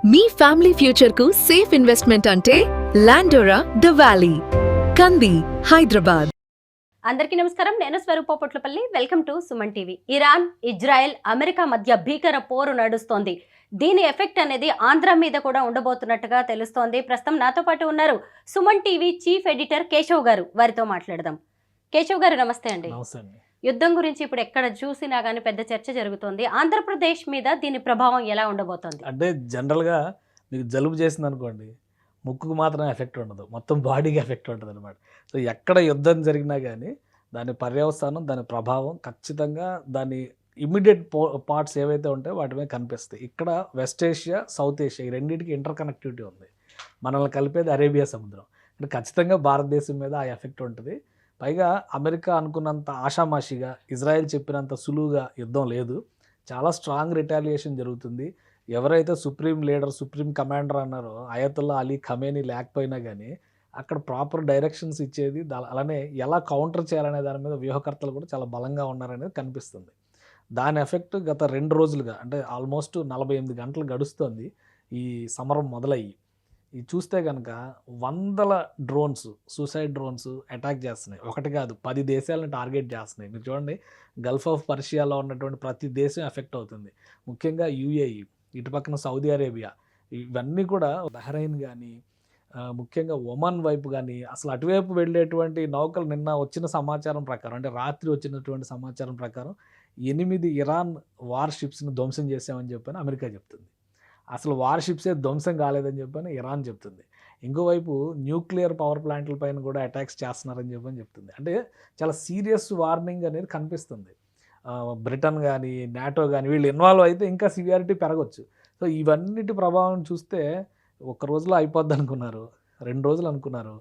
మీ family future కు safe investment అంటే Landora the valley, Kandi, Hyderabad. అందరికీ నమస్కారం. నేను Swaroopa Potlapalli. Welcome to Suman TV. Iran, Israel, America మధ్య భీకర పోరు నడుస్తోంది. దీని ఎఫెక్ట్ అనేది ఆంధ్ర మీద కూడా ఉండబోతున్నట్టుగా తెలుస్తోంది. ప్రస్తుతం నాతో పాటు ఉన్నారు Suman TV chief editor Keshav గారు. వారితో మాట్లాడదాం. కేశవ్ గారు నమస్తే అండి. యుద్ధం గురించి ఇప్పుడు ఎక్కడ చూసినా కానీ పెద్ద చర్చ జరుగుతోంది. ఆంధ్రప్రదేశ్ మీద దీని ప్రభావం ఎలా ఉండబోతోంది? అంటే జనరల్గా మీకు జలుబు చేసింది అనుకోండి, ముక్కుకు మాత్రం ఎఫెక్ట్ ఉండదు, మొత్తం బాడీకి ఎఫెక్ట్ ఉంటుంది అనమాట. సో ఎక్కడ యుద్ధం జరిగినా కానీ దాని పర్యవసానం, దాని ప్రభావం ఖచ్చితంగా దాని ఇమ్మీడియట్ పార్ట్స్ ఏవైతే ఉంటాయో వాటి మీద కనిపిస్తాయి. ఇక్కడ వెస్ట్ ఏషియా, సౌత్ ఏషియా ఈ రెండింటికి ఇంటర్ కనెక్టివిటీ ఉంది. మనల్ని కలిపేది అరేబియా సముద్రం. అంటే ఖచ్చితంగా భారతదేశం మీద ఆ ఎఫెక్ట్ ఉంటుంది. పైగా అమెరికా అనుకున్నంత ఆషామాషిగా, ఇజ్రాయెల్ చెప్పినంత సులువుగా యుద్ధం లేదు. చాలా స్ట్రాంగ్ రిటాలియేషన్ జరుగుతుంది. ఎవరైతే సుప్రీం లీడర్, సుప్రీం కమాండర్ అన్నారో అయతుల్లా అలీ ఖమేనీ లేకపోయినా కానీ అక్కడ ప్రాపర్ డైరెక్షన్స్ ఇచ్చేది, అలానే ఎలా కౌంటర్ చేయాలనే దాని మీద వ్యూహకర్తలు కూడా చాలా బలంగా ఉన్నారనేది కనిపిస్తుంది. దాని ఎఫెక్ట్ గత 2 రోజులుగా, అంటే ఆల్మోస్ట్ 48 గంటలు గడుస్తుంది ఈ సమరం మొదలయ్యి. ఇది చూస్తే కనుక వందల డ్రోన్స్, సూసైడ్ డ్రోన్స్ అటాక్ చేస్తున్నాయి. ఒకటి కాదు, 10 దేశాలను టార్గెట్ చేస్తున్నాయి. మీరు చూడండి, గల్ఫ్ ఆఫ్ పర్షియాలో ఉన్నటువంటి ప్రతి దేశం ఎఫెక్ట్ అవుతుంది. ముఖ్యంగా యుఏఈ, ఇటు పక్కన సౌదీ అరేబియా, ఇవన్నీ కూడా, బహ్రెయిన్ కానీ, ముఖ్యంగా ఒమన్ వైపు కానీ, అసలు అటువైపు వెళ్ళేటువంటి నౌకలు నిన్న వచ్చిన సమాచారం ప్రకారం, అంటే రాత్రి వచ్చినటువంటి సమాచారం ప్రకారం 8 ఇరాన్ వార్ షిప్స్ని ధ్వంసం చేసామని చెప్పని అమెరికా చెప్తుంది. అసలు వార్ షిప్సే ధ్వంసం కాలేదని చెప్పని ఇరాన్ చెప్తుంది. ఇంకోవైపు న్యూక్లియర్ పవర్ ప్లాంట్ల పైన కూడా అటాక్స్ చేస్తున్నారని చెప్పని చెప్తుంది. అంటే చాలా సీరియస్ వార్నింగ్ అనేది కనిపిస్తుంది. బ్రిటన్ కానీ, నాటో కానీ వీళ్ళు ఇన్వాల్వ్ అయితే ఇంకా సివియారిటీ పెరగవచ్చు. సో ఇవన్నిటి ప్రభావం చూస్తే ఒక్క రోజులో అయిపోద్ది అనుకున్నారు, 2 రోజులు అనుకున్నారు.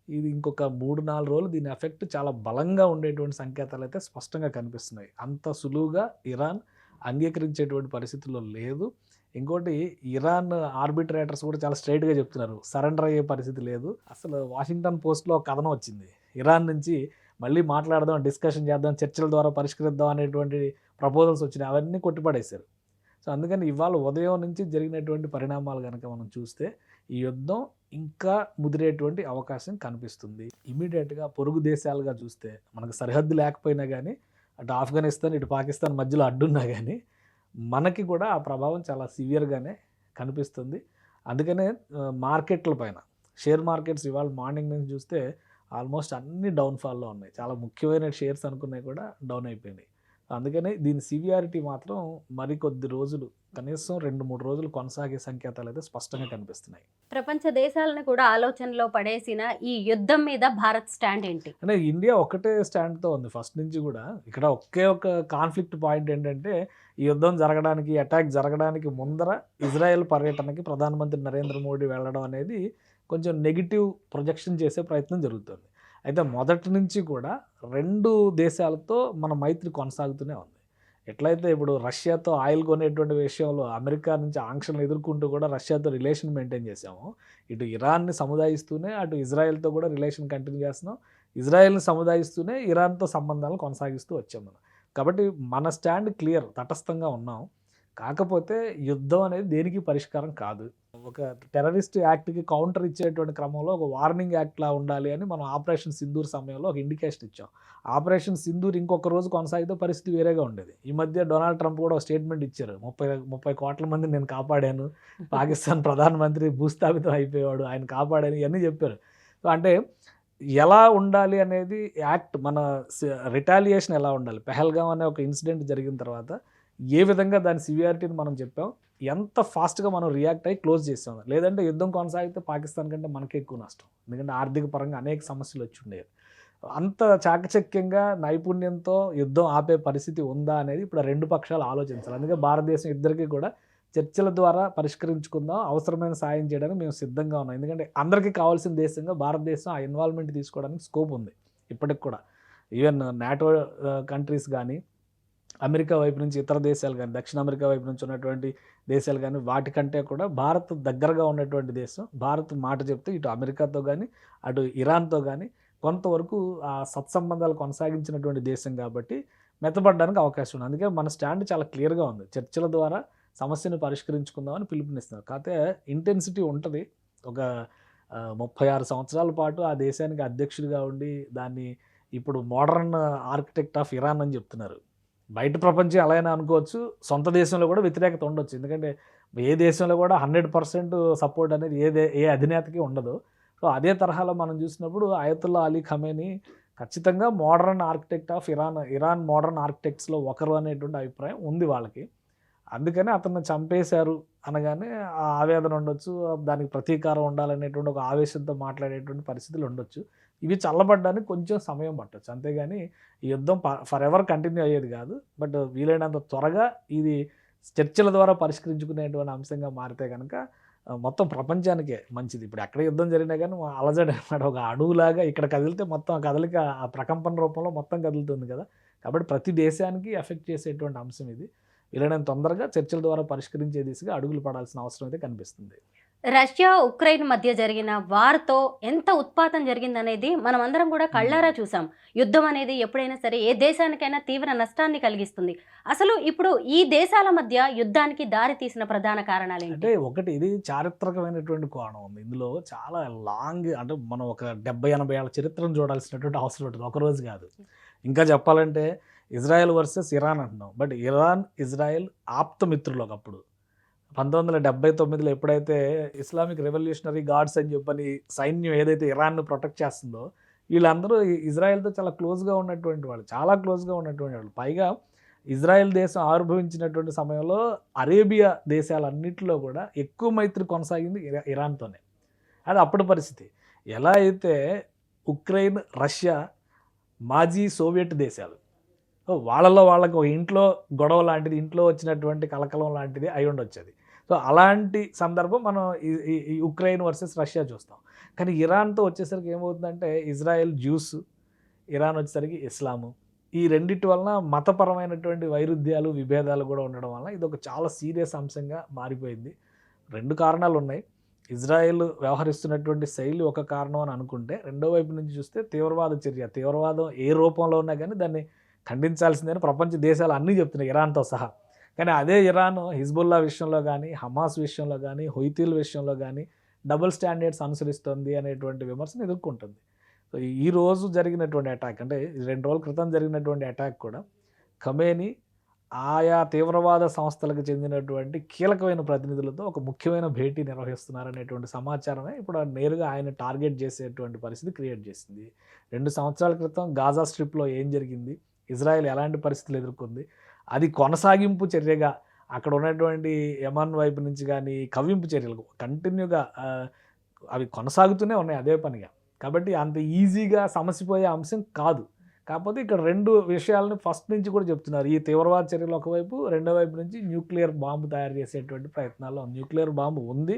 ఇది ఇంకొక 3-4 రోజులు దీని ఎఫెక్ట్ చాలా బలంగా ఉండేటువంటి సంకేతాలు అయితే స్పష్టంగా కనిపిస్తున్నాయి. అంత సులువుగా ఇరాన్ అంగీకరించేటువంటి పరిస్థితుల్లో లేదు. ఇంకోటి, ఇరాన్ ఆర్బిట్రేటర్స్ కూడా చాలా స్ట్రైట్గా చెప్తున్నారు, సరెండర్ అయ్యే పరిస్థితి లేదు. అసలు వాషింగ్టన్ పోస్ట్లో ఒక కథనం వచ్చింది, ఇరాన్ నుంచి మళ్ళీ మాట్లాడదాం, డిస్కషన్ చేద్దాం, చర్చల ద్వారా పరిష్కరిద్దాం అనేటువంటి ప్రపోజల్స్ వచ్చినాయి. అవన్నీ కొట్టిపడేశారు. సో అందుకని ఇవాళ ఉదయం నుంచి జరిగినటువంటి పరిణామాలు కనుక మనం చూస్తే ఈ యుద్ధం ఇంకా ముదిరేటువంటి అవకాశం కనిపిస్తుంది. ఇమీడియట్గా పొరుగు దేశాలుగా చూస్తే మనకు సరిహద్దు లేకపోయినా కానీ, అటు ఆఫ్ఘనిస్తాన్, ఇటు పాకిస్తాన్ మధ్యలో అడ్డున్నా కానీ మనకి కూడా ఆ ప్రభావం చాలా సివియర్గానే కనిపిస్తుంది. అందుకనే మార్కెట్ల పైన, షేర్ మార్కెట్స్ ఇవాళ మార్నింగ్ నుంచి చూస్తే ఆల్మోస్ట్ అన్ని డౌన్ఫాల్లో ఉన్నాయి. చాలా ముఖ్యమైన షేర్స్ అనుకున్నాయి కూడా డౌన్ అయిపోయినాయి. అందుకనే దీని సివియారిటీ మాత్రం మరికొద్ది రోజులు, కనీసం 2-3 రోజులు కొనసాగే సంకేతాలు అయితే స్పష్టంగా కనిపిస్తున్నాయి. ప్రపంచ దేశాలను కూడా ఆలోచనలో పడేసిన ఈ యుద్ధం మీద భారత్ స్టాండ్ ఏంటి? అంటే ఇండియా ఒకటే స్టాండ్తో ఉంది ఫస్ట్ నుంచి కూడా. ఇక్కడ ఒకే ఒక కాన్ఫ్లిక్ట్ పాయింట్ ఏంటంటే, ఈ యుద్ధం జరగడానికి, అటాక్ జరగడానికి ముందర ఇజ్రాయెల్ పర్యటనకి ప్రధానమంత్రి నరేంద్ర మోడీ వెళ్ళడం అనేది కొంచెం నెగిటివ్ ప్రొజెక్షన్ చేసే ప్రయత్నం జరుగుతుంది. అయితే మొదటి నుంచి కూడా 2 దేశాలతో మన మైత్రి కొనసాగుతూనే ఉంది. ఎట్లయితే ఇప్పుడు రష్యాతో ఆయిల్ కొనేటువంటి విషయంలో అమెరికా నుంచి ఆంక్షలను ఎదుర్కొంటూ కూడా రష్యాతో రిలేషన్ మెయింటైన్ చేసాము, ఇటు ఇరాన్ని సముదాయిస్తూనే అటు ఇజ్రాయెల్తో కూడా రిలేషన్ కంటిన్యూ చేస్తున్నాం, ఇజ్రాయెల్ని సముదాయిస్తూనే ఇరాన్తో సంబంధాలను కొనసాగిస్తూ వచ్చాం మనం. కాబట్టి మన స్టాండ్ క్లియర్, తటస్థంగా ఉన్నాం. కాకపోతే యుద్ధం అనేది దేనికి పరిష్కారం కాదు. ఒక టెర్రరిస్ట్ యాక్ట్కి కౌంటర్ ఇచ్చేటువంటి క్రమంలో ఒక వార్నింగ్ యాక్ట్లా ఉండాలి అని మనం ఆపరేషన్ సింధూర్ సమయంలో ఒక ఇండికేషన్ ఇచ్చాం. ఆపరేషన్ సింధూర్ ఇంకొక రోజు కొనసాగితే పరిస్థితి వేరేగా ఉండేది. ఈ మధ్య డొనాల్డ్ ట్రంప్ కూడా ఒక స్టేట్మెంట్ ఇచ్చారు, 30 కోట్ల మంది నేను కాపాడాను, పాకిస్తాన్ ప్రధానమంత్రి భూస్థాపితం అయిపోయాడు, ఆయన కాపాడాను, ఇవన్నీ చెప్పారు. సో అంటే ఎలా ఉండాలి అనేది యాక్ట్, మన రిటాలియేషన్ ఎలా ఉండాలి, పెహల్గాం అనే ఒక ఇన్సిడెంట్ జరిగిన తర్వాత ఏ విధంగా దాని సివియారిటీని మనం చెప్పాం, ఎంత ఫాస్ట్గా మనం రియాక్ట్ అయ్యి క్లోజ్ చేసాం. లేదంటే యుద్ధం కొనసాగితే పాకిస్తాన్ కంటే మనకే ఎక్కువ నష్టం, ఎందుకంటే ఆర్థిక పరంగా అనేక సమస్యలు వచ్చి ఉండేవి. అంత చాకచక్యంగా, నైపుణ్యంతో యుద్ధం ఆపే పరిస్థితి ఉందా అనేది ఇప్పుడు 2 పక్షాలు ఆలోచించాలి. అందుకే భారతదేశం ఇద్దరికీ కూడా చర్చల ద్వారా పరిష్కరించుకుందాం, అవసరమైన సాయం చేయడానికి మేము సిద్ధంగా ఉన్నాం. ఎందుకంటే అందరికీ కావాల్సిన దేశంగా భారతదేశం ఆ ఇన్వాల్వ్మెంట్ తీసుకోవడానికి స్కోప్ ఉంది ఇప్పటికి కూడా. ఈవెన్ నాటో కంట్రీస్ కానీ, అమెరికా వైపు నుంచి ఇతర దేశాలు కానీ, దక్షిణ అమెరికా వైపు నుంచి ఉన్నటువంటి దేశాలు కానీ, వాటికంటే కూడా భారత్ దగ్గరగా ఉన్నటువంటి దేశం. భారత్ మాట చెప్తే ఇటు అమెరికాతో కానీ, అటు ఇరాన్తో కానీ కొంతవరకు ఆ సత్సంబంధాలు కొనసాగించినటువంటి దేశం కాబట్టి మెత్తపడడానికి అవకాశం ఉంది. అందుకే మన స్టాండ్ చాలా క్లియర్గా ఉంది, చర్చల ద్వారా సమస్యను పరిష్కరించుకుందామని పిలుపునిస్తున్నారు. కాకపోతే ఇంటెన్సిటీ ఉంటుంది. ఒక 36 సంవత్సరాల పాటు ఆ దేశానికి అధ్యక్షుడిగా ఉండి దాన్ని ఇప్పుడు మోడర్న్ ఆర్కిటెక్ట్ ఆఫ్ ఇరాన్ అని చెప్తున్నారు. బయట ప్రపంచం ఎలా అయినా అనుకోవచ్చు, సొంత దేశంలో కూడా వ్యతిరేకత ఉండొచ్చు. ఎందుకంటే ఏ దేశంలో కూడా 100% సపోర్ట్ అనేది ఏ అధినేతకి ఉండదు. సో అదే తరహాలో మనం చూసినప్పుడు అయతుల్లా అలీ ఖమేనీ ఖచ్చితంగా modern architect of Iran modern ఆర్కిటెక్ట్స్లో ఒకరు అనేటువంటి అభిప్రాయం ఉంది వాళ్ళకి. అందుకని అతన్ని చంపేశారు అనగానే ఆ ఆవేదన ఉండొచ్చు, దానికి ప్రతీకారం ఉండాలనేటువంటి ఒక ఆవేశంతో మాట్లాడేటువంటి పరిస్థితులు ఉండొచ్చు. ఇవి చల్లబడ్డానికి కొంచెం సమయం పట్టొచ్చు. అంతేగాని ఈ యుద్ధం ఫర్ ఎవర్ కంటిన్యూ అయ్యేది కాదు. బట్ వీలైనంత త్వరగా ఇది చర్చల ద్వారా పరిష్కరించుకునేటువంటి అంశంగా మారితే కనుక మొత్తం ప్రపంచానికే మంచిది. ఇప్పుడు ఎక్కడ యుద్ధం జరిగినా కానీ అలజడి అనమాట, ఒక అణువులాగా ఇక్కడ కదిలితే మొత్తం ఆ కదలిక ఆ ప్రకంపన రూపంలో మొత్తం కదులుతుంది కదా. కాబట్టి ప్రతి దేశానికి ఎఫెక్ట్ చేసేటువంటి అంశం ఇది. వీలైనంత తొందరగా చర్చల ద్వారా పరిష్కరించే దిశగా అడుగులు పడాల్సిన అవసరం అయితే కనిపిస్తుంది. రష్యా ఉక్రెయిన్ మధ్య జరిగిన వార్తో ఎంత ఉత్పాతం జరిగిందనేది మనం అందరం కూడా కళ్ళారా చూసాం. యుద్ధం అనేది ఎప్పుడైనా సరే ఏ దేశానికైనా తీవ్ర నష్టాన్ని కలిగిస్తుంది. అసలు ఇప్పుడు ఈ దేశాల మధ్య యుద్ధానికి దారి తీసిన ప్రధాన కారణాలు ఏంటి? అంటే ఒకటి, ఇది చారిత్రకమైనటువంటి కోణం ఉంది ఇందులో. చాలా లాంగ్, అంటే మనం ఒక 70-80 ఏళ్ళ చరిత్రను చూడాల్సినటువంటి అవసరం ఉంటుంది, ఒకరోజు కాదు. ఇంకా చెప్పాలంటే ఇజ్రాయెల్ వర్సెస్ ఇరాన్ అంటున్నాం, బట్ ఇరాన్ ఇజ్రాయెల్ ఆప్తమిత్రులు. ఒకప్పుడు 1979లో ఎప్పుడైతే ఇస్లామిక్ రెవల్యూషనరీ గార్డ్స్ అని చెప్పని సైన్యం ఏదైతే ఇరాన్ను ప్రొటెక్ట్ చేస్తుందో, వీళ్ళందరూ ఇజ్రాయెల్తో చాలా క్లోజ్గా ఉన్నటువంటి వాళ్ళు, చాలా క్లోజ్గా ఉన్నటువంటి వాళ్ళు. పైగా ఇజ్రాయెల్ దేశం ఆవిర్భవించినటువంటి సమయంలో అరేబియా దేశాలన్నింటిలో కూడా ఎక్కువ మైత్రి కొనసాగింది ఇరాన్తోనే. అది అప్పుడు పరిస్థితి. ఎలా అయితే ఉక్రెయిన్ రష్యా మాజీ సోవియట్ దేశాలు, వాళ్ళలో వాళ్ళకి ఒక ఇంట్లో గొడవ లాంటిది, ఇంట్లో వచ్చినటువంటి కలకలం లాంటిది అయి ఉండొచ్చేది. సో అలాంటి సందర్భం మనం ఈ ఉక్రెయిన్ వర్సెస్ రష్యా చూస్తాం. కానీ ఇరాన్తో వచ్చేసరికి ఏమవుతుందంటే ఇజ్రాయెల్ జ్యూస్, ఇరాన్ వచ్చేసరికి ఇస్లాము, ఈ రెండింటి వలన మతపరమైనటువంటి వైరుధ్యాలు విభేదాలు కూడా ఉండడం వలన ఇది ఒక చాలా సీరియస్ అంశంగా మారిపోయింది. 2 కారణాలు ఉన్నాయి. ఇజ్రాయెల్ వ్యవహరిస్తున్నటువంటి శైలి ఒక కారణం అని అనుకుంటే, రెండో వైపు నుంచి చూస్తే తీవ్రవాద చర్య, తీవ్రవాదం ఏ రూపంలో ఉన్నా కానీ దాన్ని ఖండించాల్సిందని ప్రపంచ దేశాలు అన్నీ చెప్తున్నాయి, ఇరాన్తో సహా. కానీ అదే ఇరాన్ హిజ్బుల్లా విషయంలో కానీ, హమాస్ విషయంలో కానీ, హుతీల విషయంలో కానీ డబుల్ స్టాండర్డ్స్ అనుసరిస్తుంది అనేటువంటి విమర్శను ఎదుర్కొంటుంది. సో ఈ రోజు జరిగినటువంటి అటాక్, అంటే 2 రోజుల క్రితం జరిగినటువంటి అటాక్ కూడా ఖమేనీ ఆయా తీవ్రవాద సంస్థలకు చెందినటువంటి కీలకమైన ప్రతినిధులతో ఒక ముఖ్యమైన భేటీ నిర్వహిస్తున్నారనేటువంటి సమాచారమే ఇప్పుడు నేరుగా ఆయన టార్గెట్ చేసేటువంటి పరిస్థితి క్రియేట్ చేసింది. 2 సంవత్సరాల క్రితం గాజా స్ట్రిప్లో ఏం జరిగింది, ఇజ్రాయెల్ ఎలాంటి పరిస్థితులు ఎదుర్కొంది, అది కొనసాగింపు చర్యగా అక్కడ ఉన్నటువంటి యమన్ వైపు నుంచి కానీ కవ్వింపు చర్యలు కంటిన్యూగా అవి కొనసాగుతూనే ఉన్నాయి అదే పనిగా. కాబట్టి అంత ఈజీగా సమసిపోయే అంశం కాదు. కాకపోతే ఇక్కడ 2 విషయాలను ఫస్ట్ నుంచి కూడా చెప్తున్నారు. ఈ తీవ్రవాద చర్యలు ఒకవైపు, రెండో వైపు నుంచి న్యూక్లియర్ బాంబు తయారు చేసేటువంటి ప్రయత్నాల్లో న్యూక్లియర్ బాంబు ఉంది,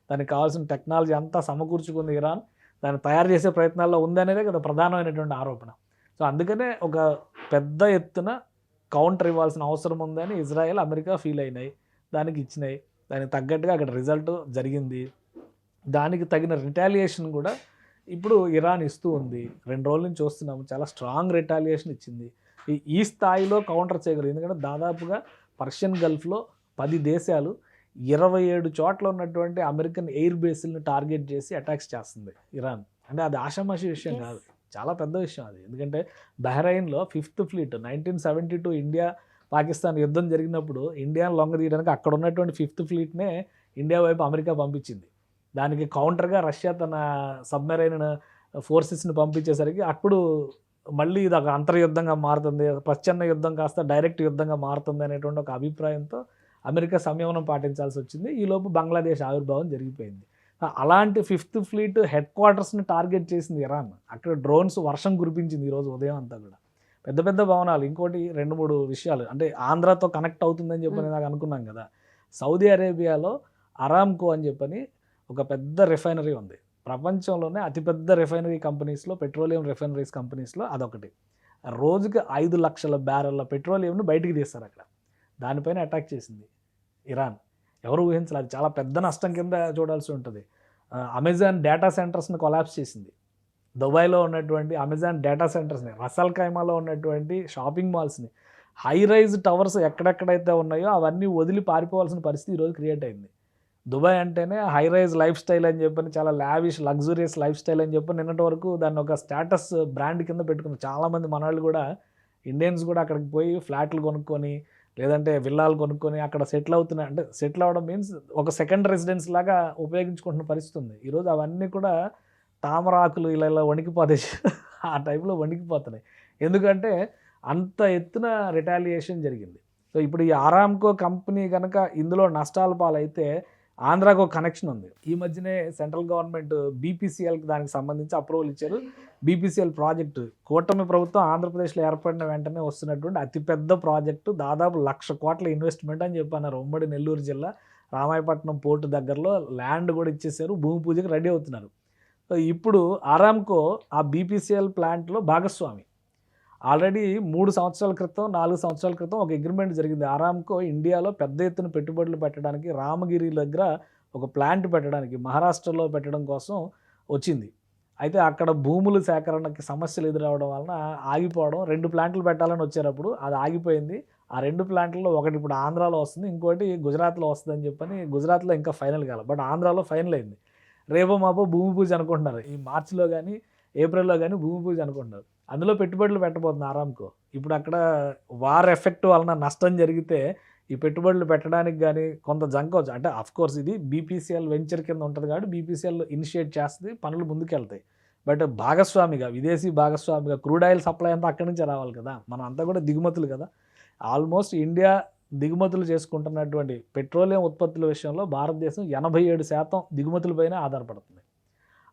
దానికి కావాల్సిన టెక్నాలజీ అంతా సమకూర్చుకుంది ఇరాన్, దాన్ని తయారు చేసే ప్రయత్నాల్లో ఉందనేదే కదా ప్రధానమైనటువంటి ఆరోపణ. సో అందుకనే ఒక పెద్ద ఎత్తున కౌంటర్ ఇవ్వాల్సిన అవసరం ఉందని ఇజ్రాయెల్ అమెరికా ఫీల్ అయినాయి, దానికి ఇచ్చినాయి. దానికి తగ్గట్టుగా అక్కడ రిజల్ట్ జరిగింది. దానికి తగిన రిటాలియేషన్ కూడా ఇప్పుడు ఇరాన్ ఇస్తూ ఉంది. 2 రోజుల నుంచి చూస్తున్నాము, చాలా స్ట్రాంగ్ రిటాలియేషన్ ఇచ్చింది. ఈ స్థాయిలో కౌంటర్ చేయగలరు. ఎందుకంటే దాదాపుగా పర్షియన్ గల్ఫ్లో 10 దేశాలు 27 చోట్ల ఉన్నటువంటి అమెరికన్ ఎయిర్ బేస్లను టార్గెట్ చేసి అటాక్స్ చేస్తుంది ఇరాన్. అంటే అది ఆషామాషి విషయం కాదు, చాలా పెద్ద విషయం అది. ఎందుకంటే బహ్రెయిన్లో 5th ఫ్లీట్ 1972 ఇండియా పాకిస్తాన్ యుద్ధం జరిగినప్పుడు ఇండియాను లొంగదీయడానికి అక్కడ ఉన్నటువంటి 5th ఫ్లీట్నే ఇండియా వైపు అమెరికా పంపించింది. దానికి కౌంటర్గా రష్యా తన సబ్మెరైన్ ఫోర్సెస్ని పంపించేసరికి అప్పుడు మళ్ళీ ఇది ఒక అంతర్యుద్ధంగా మారుతుంది, ప్రచ్ఛన్న యుద్ధం కాస్త డైరెక్ట్ యుద్ధంగా మారుతుంది అనేటువంటి ఒక అభిప్రాయంతో అమెరికా సంయమనం పాటించాల్సి వచ్చింది. ఈలోపు బంగ్లాదేశ్ ఆవిర్భావం జరిగిపోయింది. అలాంటి 5th ఫ్లీట్ హెడ్ క్వార్టర్స్ని టార్గెట్ చేసింది ఇరాన్. అక్కడ డ్రోన్స్ వర్షం కురిపించింది ఈరోజు ఉదయం అంతా కూడా, పెద్ద పెద్ద భవనాలు. ఇంకోటి 2-3 విషయాలు, అంటే ఆంధ్రాతో కనెక్ట్ అవుతుందని చెప్పని నాకు అనుకున్నాం కదా. సౌదీ అరేబియాలో అరామ్కో అని చెప్పని ఒక పెద్ద రిఫైనరీ ఉంది. ప్రపంచంలోనే అతిపెద్ద రిఫైనరీ కంపెనీస్లో, పెట్రోలియం రిఫైనరీస్ కంపెనీస్లో అదొకటి. రోజుకి 5 లక్షల బ్యారెల్ల పెట్రోలియంను బయటికి తీస్తారు అక్కడ. దానిపైన అటాక్ చేసింది ఇరాన్. ఎవరు ఊహించాలి, అది చాలా పెద్ద నష్టం కింద చూడాల్సి ఉంటుంది. అమెజాన్ డేటా సెంటర్స్ని కొలాప్స్ చేసింది. దుబాయ్లో ఉన్నటువంటి అమెజాన్ డేటా సెంటర్స్ని, రసల్ ఖైమాలో ఉన్నటువంటి షాపింగ్ మాల్స్ని, హై రైజ్ టవర్స్ ఎక్కడెక్కడైతే ఉన్నాయో అవన్నీ వదిలి పారిపోవాల్సిన పరిస్థితి ఈరోజు క్రియేట్ అయింది. దుబాయ్ అంటేనే హై రైజ్ లైఫ్ స్టైల్ అని చెప్పని, చాలా లావిష్ లగ్జూరియస్ లైఫ్ స్టైల్ అని చెప్పి నిన్నటి వరకు దాన్ని ఒక స్టేటస్ బ్రాండ్ కింద పెట్టుకున్నారు. చాలామంది మనవాళ్ళు కూడా, ఇండియన్స్ కూడా అక్కడికి పోయి ఫ్లాట్లు కొనుక్కొని లేదంటే విల్లాలు కొనుక్కొని అక్కడ సెటిల్ అవుతున్నా, అంటే సెటిల్ అవ్వడం మీన్స్ ఒక సెకండ్ రెసిడెన్స్ లాగా ఉపయోగించుకుంటున్న పరిస్థితి ఉంది. ఈరోజు అవన్నీ కూడా తామరాకులు ఇలా ఇలా వణికిపోతాయి. ఆ టైంలో వణికిపోతున్నాయి. ఎందుకంటే అంత ఎత్తున రిటాలియేషన్ జరిగింది. సో ఇప్పుడు ఈ ఆరామ్కో కంపెనీ కనుక ఇందులో నష్టాల పాలైతే ఆంధ్రాకు ఒక కనెక్షన్ ఉంది. ఈ మధ్యనే సెంట్రల్ గవర్నమెంట్ బీపీసీఎల్కి దానికి సంబంధించి అప్రూవల్ ఇచ్చారు. బీపీసీఎల్ ప్రాజెక్టు కూటమి ప్రభుత్వం ఆంధ్రప్రదేశ్లో ఏర్పడిన వెంటనే వస్తున్నటువంటి అతిపెద్ద ప్రాజెక్టు, దాదాపు 1,00,000 కోట్ల ఇన్వెస్ట్మెంట్ అని చెప్పన్నారు. ఉమ్మడి నెల్లూరు జిల్లా రామాయపట్నం పోర్టు దగ్గరలో ల్యాండ్ కూడా ఇచ్చేసారు, భూమి పూజకి రెడీ అవుతున్నారు. సో ఇప్పుడు ఆరామ్కో ఆ బీపీసీఎల్ ప్లాంట్లో భాగస్వామి. ఆల్రెడీ 3 సంవత్సరాల క్రితం 4 సంవత్సరాల క్రితం ఒక అగ్రిమెంట్ జరిగింది. ఆరామ్కో ఇండియాలో పెద్ద ఎత్తున పెట్టుబడులు పెట్టడానికి, రామగిరి దగ్గర ఒక ప్లాంట్ పెట్టడానికి, మహారాష్ట్రలో పెట్టడం కోసం వచ్చింది. అయితే అక్కడ భూముల సేకరణకి సమస్యలు ఎదురవడం వలన ఆగిపోవడం, 2 ప్లాంట్లు పెట్టాలని వచ్చేటప్పుడు అది ఆగిపోయింది. ఆ 2 ప్లాంట్లలో ఒకటి ఇప్పుడు ఆంధ్రాలో వస్తుంది, ఇంకోటి గుజరాత్లో వస్తుందని చెప్పని, గుజరాత్లో ఇంకా ఫైనల్ కాలేదు, బట్ ఆంధ్రాలో ఫైనల్ అయింది. రేపో మాపో భూమి పూజ అనుకుంటున్నారు. ఈ మార్చిలో కానీ ఏప్రిల్లో కానీ భూమి పూజ అనుకుంటున్నారు. అందులో పెట్టుబడులు పెట్టబోతుంది ఆరామ్కో. ఇప్పుడు అక్కడ వార్ ఎఫెక్ట్ వలన నష్టం జరిగితే ఈ పెట్టుబడులు పెట్టడానికి కానీ కొంత జంకవచ్చు. అంటే అఫ్కోర్స్ ఇది బీపీసీఎల్ వెంచర్ కింద ఉంటుంది కాబట్టి బీపీసీఎల్ ఇనిషియేట్ చేస్తుంది, పనులు ముందుకెళ్తాయి. బట్ భాగస్వామిగా, విదేశీ భాగస్వామిగా క్రూడ్ ఆయిల్ సప్లై అంతా అక్కడి నుంచే రావాలి కదా. మనం అంతా కూడా దిగుమతులు కదా. ఆల్మోస్ట్ ఇండియా దిగుమతులు చేసుకుంటున్నటువంటి పెట్రోలియం ఉత్పత్తుల విషయంలో భారతదేశం 87% దిగుమతులపైన ఆధారపడుతుంది.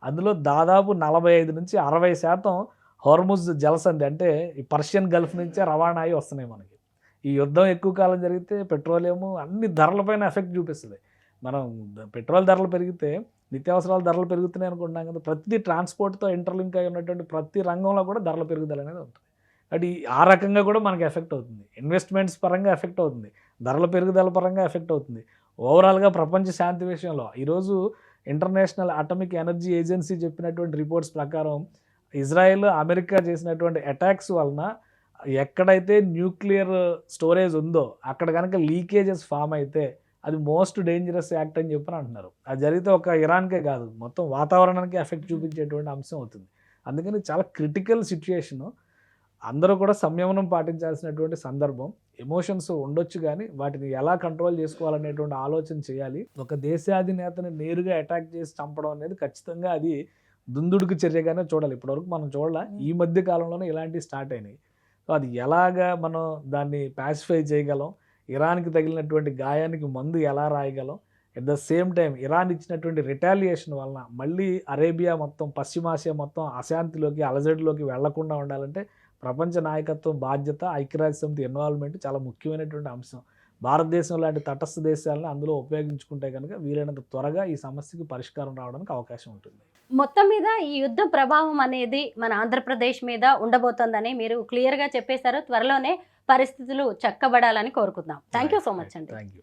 అందులో దాదాపు 45 నుంచి 60% హోర్ముజ్ జలసంధి, అంటే ఈ పర్షియన్ గల్ఫ్ నుంచే రవాణా అయ్యి వస్తున్నాయి మనకి. ఈ యుద్ధం ఎక్కువ కాలం జరిగితే పెట్రోలియము అన్ని ధరలపైన ఎఫెక్ట్ చూపిస్తుంది. మనం పెట్రోల్ ధరలు పెరిగితే నిత్యావసరాల ధరలు పెరుగుతున్నాయి అనుకుంటున్నాం కదా. ప్రతి ట్రాన్స్పోర్ట్తో ఇంటర్లింక్ అయి ఉన్నటువంటి ప్రతి రంగంలో కూడా ధరల పెరుగుదల అనేది ఉంటుంది. అంటే ఆ రకంగా కూడా మనకి ఎఫెక్ట్ అవుతుంది. ఇన్వెస్ట్మెంట్స్ పరంగా ఎఫెక్ట్ అవుతుంది, ధరల పెరుగుదల పరంగా ఎఫెక్ట్ అవుతుంది. ఓవరాల్గా ప్రపంచ శాంతి విషయంలో ఈరోజు ఇంటర్నేషనల్ అటామిక్ ఎనర్జీ ఏజెన్సీ చెప్పినటువంటి రిపోర్ట్స్ ప్రకారం ఇజ్రాయెల్, అమెరికా చేసినటువంటి అటాక్స్ వలన ఎక్కడైతే న్యూక్లియర్ స్టోరేజ్ ఉందో అక్కడ కనుక లీకేజెస్ ఫామ్ అయితే అది మోస్ట్ డేంజరస్ యాక్ట్ అని చెప్పని అంటున్నారు. అది జరిగితే ఒక ఇరాన్కే కాదు, మొత్తం వాతావరణానికి ఎఫెక్ట్ చూపించేటువంటి అంశం అవుతుంది. అందుకని చాలా క్రిటికల్ సిచ్యుయేషను. అందరూ కూడా సంయమనం పాటించాల్సినటువంటి సందర్భం. ఎమోషన్స్ ఉండొచ్చు కానీ వాటిని ఎలా కంట్రోల్ చేసుకోవాలనేటువంటి ఆలోచన చేయాలి. ఒక దేశాధినేతని నేరుగా అటాక్ చేసి చంపడం అనేది ఖచ్చితంగా అది దుందుడుకు చర్యగానే చూడాలి. ఇప్పటివరకు మనం చూడాల, ఈ మధ్య కాలంలోనే ఇలాంటివి స్టార్ట్ అయినాయి. సో అది ఎలాగా మనం దాన్ని ప్యాసిఫై చేయగలం, ఇరాన్కి తగిలినటువంటి గాయానికి మందు ఎలా రాయగలం, at the same time Iran ఇచ్చినటువంటి రిటాలియేషన్ వలన మళ్ళీ అరేబియా మొత్తం, పశ్చిమాసియా మొత్తం అశాంతిలోకి, అలజడిలోకి వెళ్లకుండా ఉండాలంటే ప్రపంచ నాయకత్వం బాధ్యత, ఐక్యరాజ్య సమితి ఇన్వాల్వ్మెంట్ చాలా ముఖ్యమైనటువంటి అంశం. భారతదేశం లాంటి తటస్థ దేశాలను అందులో ఉపయోగించుకుంటే కనుక వీలైనంత త్వరగా ఈ సమస్యకు పరిష్కారం రావడానికి అవకాశం ఉంటుంది. మొత్తం మీద ఈ యుద్ధ ప్రభావం అనేది మన ఆంధ్రప్రదేశ్ మీద ఉండబోతోందని మీరు క్లియర్గా చెప్పేశారు. త్వరలోనే పరిస్థితులు చక్కబడాలని కోరుకుందాం. థ్యాంక్ యూ సో మచ్ అండి. Thank you.